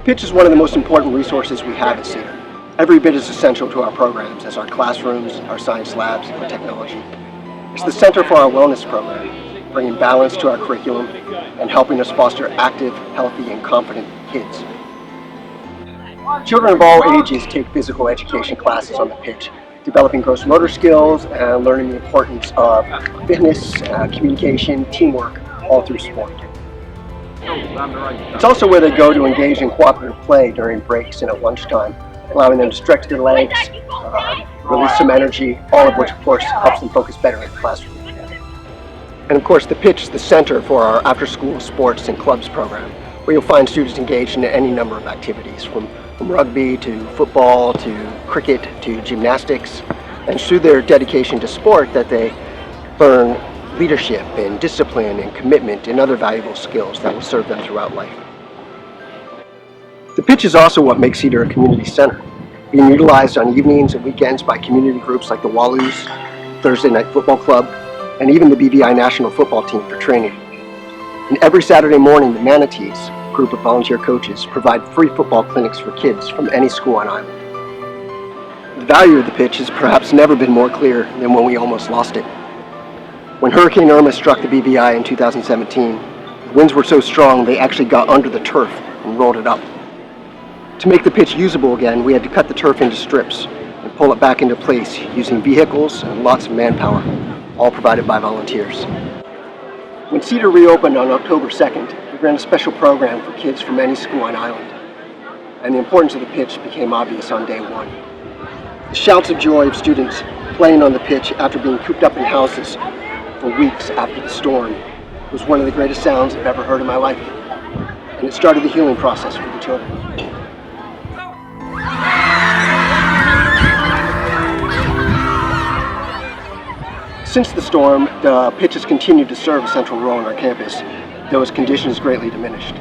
pitch is one of the most important resources we have at Cedar. Every bit is essential to our programs as our classrooms, our science labs, and technology. It's the center for our wellness program, bringing balance to our curriculum and helping us foster active, healthy, and confident kids. Children of all ages take physical education classes on the pitch, developing gross motor skills and learning the importance of fitness, communication, teamwork, all through sport. It's also where they go to engage in cooperative play during breaks and at lunchtime, allowing them to stretch their legs, release some energy, all of which of course helps them focus better in the classroom. And of course the pitch is the center for our after-school sports and clubs program, where you'll find students engaged in any number of activities, from rugby to football to cricket to gymnastics. And it's through their dedication to sport that they learn leadership and discipline and commitment and other valuable skills that will serve them throughout life. The pitch is also what makes Cedar a community center, being utilized on evenings and weekends by community groups like the Walloos, Thursday Night Football Club, and even the BVI national football team for training. And every Saturday morning, the Manatees, a group of volunteer coaches, provide free football clinics for kids from any school on island. The value of the pitch has perhaps never been more clear than when we almost lost it. When Hurricane Irma struck the BVI in 2017, the winds were so strong they actually got under the turf and rolled it up. To make the pitch usable again, we had to cut the turf into strips and pull it back into place using vehicles and lots of manpower, all provided by volunteers. When Cedar reopened on October 2nd, we ran a special program for kids from any school on island, and the importance of the pitch became obvious on day one. The shouts of joy of students playing on the pitch after being cooped up in houses for weeks after the storm was one of the greatest sounds I've ever heard in my life, and it started the healing process for the children. Since the storm, the pitch has continued to serve a central role on our campus, though its condition is greatly diminished.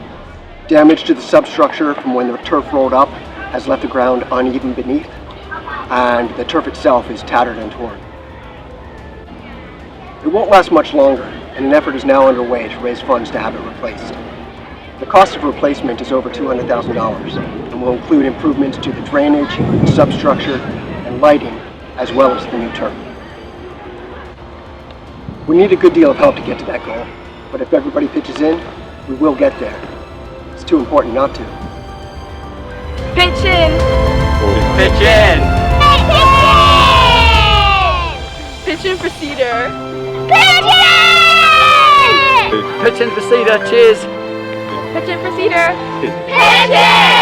Damage to the substructure from when the turf rolled up has left the ground uneven beneath, and the turf itself is tattered and torn. It won't last much longer, and an effort is now underway to raise funds to have it replaced. The cost of replacement is over $200,000 and will include improvements to the drainage, substructure, and lighting, as well as the new turf. We need a good deal of help to get to that goal, but if everybody pitches in, we will get there. It's too important not to. Pitch in! Pitch in! Pitch in for Cedar! Pitch in! Pitch in for Cedar, cheers! Pitch in for Cedar! Pitch in!